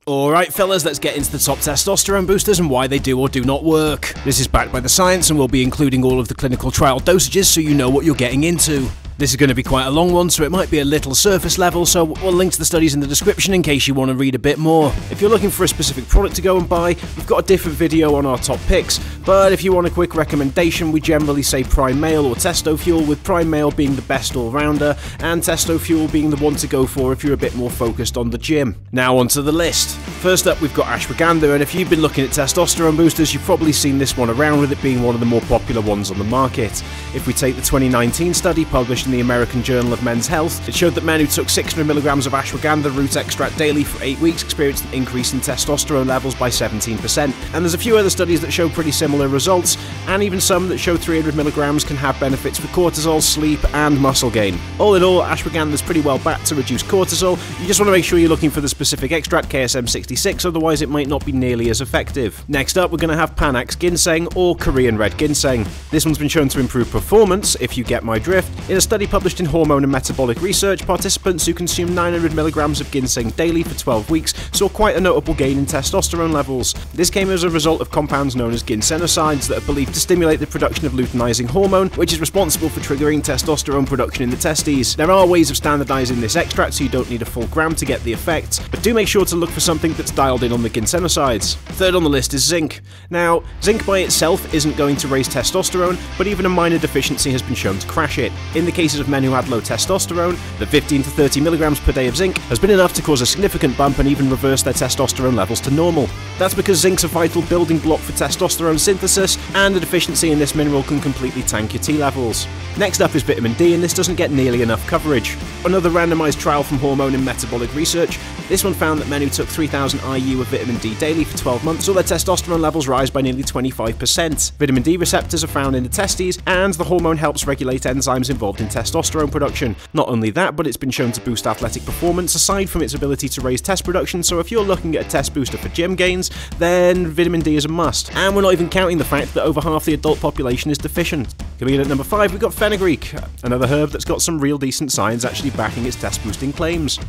Alright fellas, let's get into the top testosterone boosters and why they do or do not work. This is backed by the science and we'll be including all of the clinical trial dosages so you know what you're getting into. This is going to be quite a long one, so it might be a little surface level, so we'll link to the studies in the description in case you want to read a bit more. If you're looking for a specific product to go and buy, we've got a different video on our top picks, but if you want a quick recommendation, we generally say Prime Male or Testo Fuel, with Prime Male being the best all-rounder, and Testo Fuel being the one to go for if you're a bit more focused on the gym. Now onto the list. First up, we've got Ashwagandha, and if you've been looking at testosterone boosters, you've probably seen this one around, with it being one of the more popular ones on the market. If we take the 2019 study published in the American Journal of Men's Health, it showed that men who took 600mg of ashwagandha root extract daily for 8 weeks experienced an increase in testosterone levels by 17%. And there's a few other studies that show pretty similar results, and even some that show 300mg can have benefits for cortisol, sleep, and muscle gain. All in all, ashwagandha is pretty well backed to reduce cortisol. You just want to make sure you're looking for the specific extract, KSM66, otherwise it might not be nearly as effective. Next up, we're going to have Panax Ginseng, or Korean Red Ginseng. This one's been shown to improve performance, if you get my drift. In a study published in Hormone and Metabolic Research, participants who consumed 900mg of ginseng daily for 12 weeks saw quite a notable gain in testosterone levels. This came as a result of compounds known as ginsenosides that are believed to stimulate the production of luteinizing hormone, which is responsible for triggering testosterone production in the testes. There are ways of standardizing this extract, so you don't need a full gram to get the effects, but do make sure to look for something that's dialed in on the ginsenosides. Third on the list is zinc. Now, zinc by itself isn't going to raise testosterone, but even a minor deficiency has been shown to crash it. In the cases of men who had low testosterone, the 15 to 30mg per day of zinc has been enough to cause a significant bump and even reverse their testosterone levels to normal. That's because zinc's a vital building block for testosterone synthesis, and a deficiency in this mineral can completely tank your T levels. Next up is vitamin D, and this doesn't get nearly enough coverage. Another randomized trial from Hormone and Metabolic Research, this one found that men who took 3000 IU of vitamin D daily for 12 months saw their testosterone levels rise by nearly 25%. Vitamin D receptors are found in the testes, and the hormone helps regulate enzymes involved in testosterone production. Not only that, but it's been shown to boost athletic performance aside from its ability to raise test production, so if you're looking at a test booster for gym gains, then vitamin D is a must. And we're not even counting the fact that over half the adult population is deficient. Coming in at number 5, we've got Fenugreek, another herb that's got some real decent science actually backing its test boosting claims.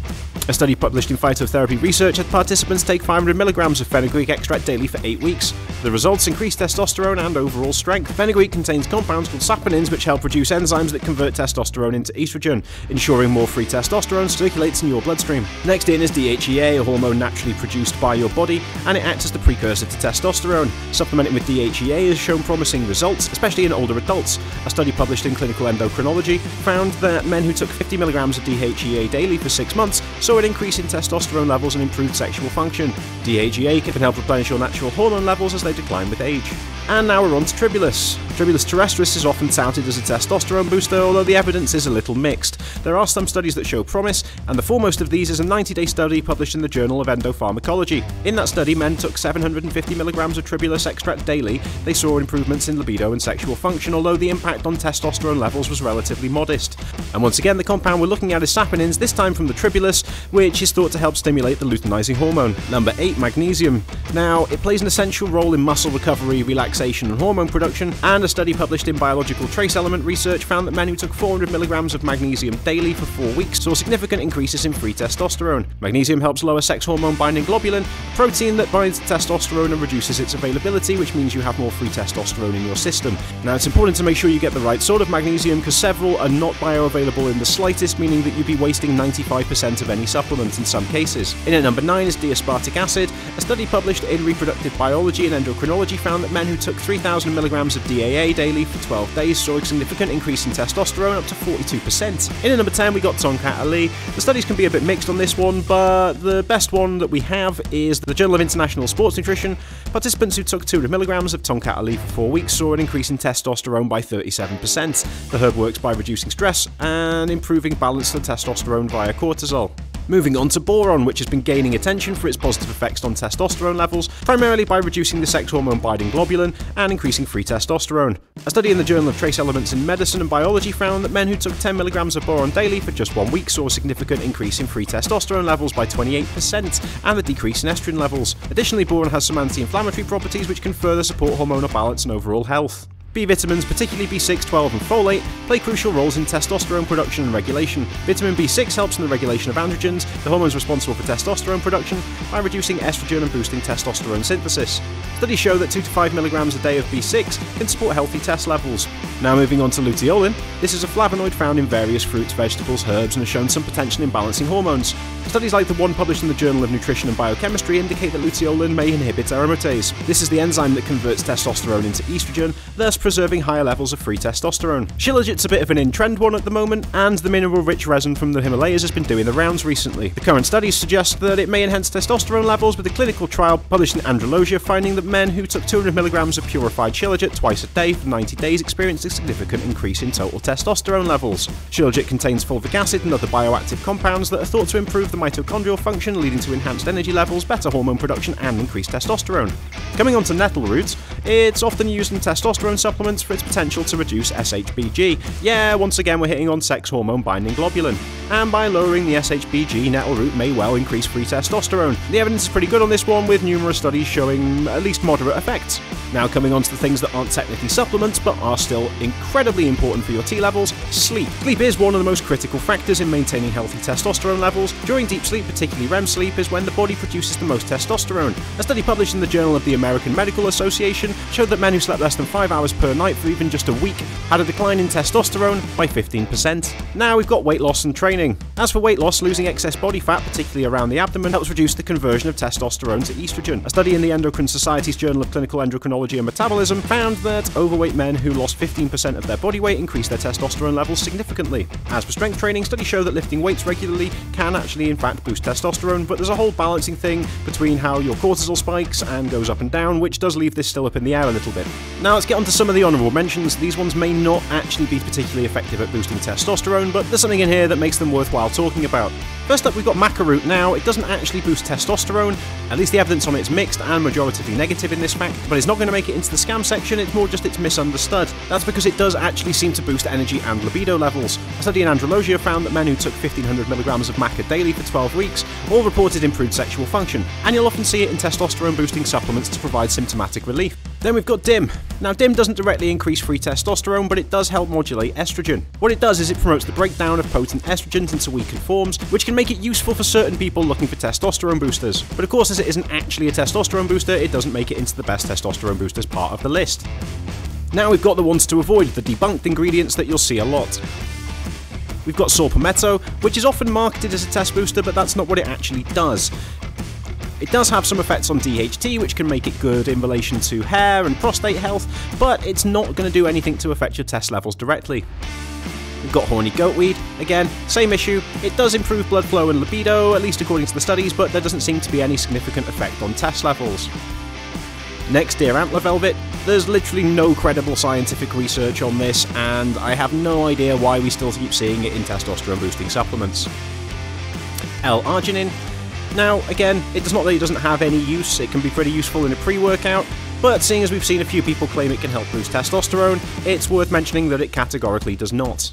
A study published in Phytotherapy Research had participants take 500mg of fenugreek extract daily for 8 weeks. The results increased testosterone and overall strength. Fenugreek contains compounds called saponins which help produce enzymes that convert testosterone into estrogen, ensuring more free testosterone circulates in your bloodstream. Next in is DHEA, a hormone naturally produced by your body, and it acts as the precursor to testosterone. Supplementing with DHEA has shown promising results, especially in older adults. A study published in Clinical Endocrinology found that men who took 50mg of DHEA daily for 6 months saw an increase in testosterone levels and improved sexual function. DHEA can help replenish your natural hormone levels as they decline with age. And now we're on to Tribulus. Tribulus terrestris is often touted as a testosterone booster, although the evidence is a little mixed. There are some studies that show promise, and the foremost of these is a 90-day study published in the Journal of Endopharmacology. In that study, men took 750mg of Tribulus extract daily. They saw improvements in libido and sexual function, although the impact on testosterone levels was relatively modest. And once again, the compound we're looking at is saponins, this time from the Tribulus, which is thought to help stimulate the luteinizing hormone. Number 8, magnesium. Now, it plays an essential role in muscle recovery, relaxation, and hormone production, and a study published in Biological Trace Element Research found that men who took 400mg of magnesium daily for 4 weeks saw significant increases in free testosterone. Magnesium helps lower sex hormone binding globulin, a protein that binds to testosterone and reduces its availability, which means you have more free testosterone in your system. Now, it's important to make sure you get the right sort of magnesium because several are not bioavailable in the slightest, meaning that you'd be wasting 95% of any supplement in some cases. In at number 9 is D-aspartic acid. A study published in Reproductive Biology and Endocrinology found that men who took 3000mg of DAA daily for 12 days saw a significant increase in testosterone up to 42%. In at number 10 we got Tongkat Ali. The studies can be a bit mixed on this one, but the best one that we have is the Journal of International Sports Nutrition. Participants who took 200mg of Tongkat Ali for 4 weeks saw an increase in testosterone by 37%. The herb works by reducing stress and improving balance of testosterone via cortisol. Moving on to boron, which has been gaining attention for its positive effects on testosterone levels, primarily by reducing the sex hormone binding globulin and increasing free testosterone. A study in the Journal of Trace Elements in Medicine and Biology found that men who took 10mg of boron daily for just 1 week saw a significant increase in free testosterone levels by 28% and a decrease in estrogen levels. Additionally, boron has some anti-inflammatory properties which can further support hormonal balance and overall health. B vitamins, particularly B6, 12 and folate, play crucial roles in testosterone production and regulation. Vitamin B6 helps in the regulation of androgens, the hormones responsible for testosterone production, by reducing estrogen and boosting testosterone synthesis. Studies show that 2 to 5 mg a day of B6 can support healthy test levels. Now moving on to luteolin. This is a flavonoid found in various fruits, vegetables, herbs, and has shown some potential in balancing hormones. Studies like the one published in the Journal of Nutrition and Biochemistry indicate that luteolin may inhibit aromatase. This is the enzyme that converts testosterone into estrogen, thus preserving higher levels of free testosterone. Shilajit's a bit of an in-trend one at the moment, and the mineral-rich resin from the Himalayas has been doing the rounds recently. The current studies suggest that it may enhance testosterone levels, with a clinical trial published in Andrologia finding that men who took 200 mg of purified shilajit twice a day for 90 days experienced a significant increase in total testosterone levels. Shilajit contains fulvic acid and other bioactive compounds that are thought to improve the mitochondrial function, leading to enhanced energy levels, better hormone production, and increased testosterone. Coming on to nettle roots, it's often used in testosterone supplements for its potential to reduce SHBG. Yeah, once again we're hitting on sex hormone binding globulin. And by lowering the SHBG, nettle root may well increase free testosterone. The evidence is pretty good on this one, with numerous studies showing at least moderate effects. Now coming on to the things that aren't technically supplements but are still incredibly important for your T levels, sleep. Sleep is one of the most critical factors in maintaining healthy testosterone levels. During deep sleep, particularly REM sleep, is when the body produces the most testosterone. A study published in the Journal of the American Medical Association showed that men who slept less than 5 hours per night for even just a week had a decline in testosterone by 15%. Now we've got weight loss and training. As for weight loss, losing excess body fat, particularly around the abdomen, helps reduce the conversion of testosterone to estrogen. A study in the Endocrine Society's Journal of Clinical Endocrinology and Metabolism found that overweight men who lost 15% of their body weight increased their testosterone levels significantly. As for strength training, studies show that lifting weights regularly can actually in fact boost testosterone, but there's a whole balancing thing between how your cortisol spikes and goes up and down, which does leave this still up in the air a little bit. Now let's get on to some of the honourable mentions. These ones may not actually be particularly effective at boosting testosterone, but there's something in here that makes them worthwhile talking about. First up, we've got maca root. Now, it doesn't actually boost testosterone, at least the evidence on it is mixed and majoritively negative in this fact, but it's not going to make it into the scam section, it's more just it's misunderstood. That's because it does actually seem to boost energy and libido levels. A study in Andrologia found that men who took 1500 mg of maca daily for 12 weeks all reported improved sexual function, and you'll often see it in testosterone boosting supplements to provide symptomatic relief. Then we've got DIM. Now DIM doesn't directly increase free testosterone, but it does help modulate estrogen. What it does is it promotes the breakdown of potent estrogens into weakened forms, which can make it useful for certain people looking for testosterone boosters. But of course, as it isn't actually a testosterone booster, it doesn't make it into the best testosterone boosters part of the list. Now we've got the ones to avoid, the debunked ingredients that you'll see a lot. We've got saw palmetto, which is often marketed as a test booster, but that's not what it actually does. It does have some effects on DHT, which can make it good in relation to hair and prostate health, but it's not going to do anything to affect your test levels directly. We've got horny goatweed. Again, same issue. It does improve blood flow and libido, at least according to the studies, but there doesn't seem to be any significant effect on test levels. Next, deer antler velvet. There's literally no credible scientific research on this, and I have no idea why we still keep seeing it in testosterone boosting supplements. L-arginine. Now, again, it does not that it doesn't have any use, it can be pretty useful in a pre-workout, but seeing as we've seen a few people claim it can help boost testosterone, it's worth mentioning that it categorically does not.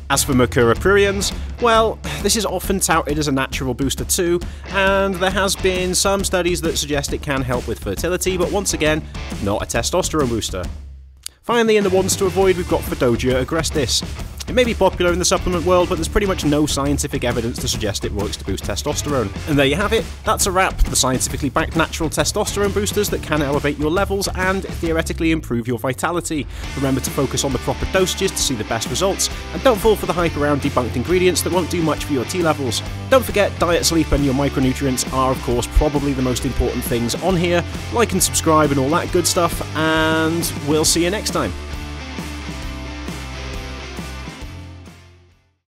As for Mercura pruriens, well, this is often touted as a natural booster too, and there has been some studies that suggest it can help with fertility, but once again, not a testosterone booster. Finally, in the ones to avoid, we've got Phytotherapy agrestis. It may be popular in the supplement world, but there's pretty much no scientific evidence to suggest it works to boost testosterone. And there you have it, that's a wrap, the scientifically backed natural testosterone boosters that can elevate your levels and theoretically improve your vitality. Remember to focus on the proper dosages to see the best results, and don't fall for the hype around debunked ingredients that won't do much for your T levels. Don't forget, diet, sleep and your micronutrients are of course probably the most important things on here. Like and subscribe and all that good stuff, and we'll see you next time.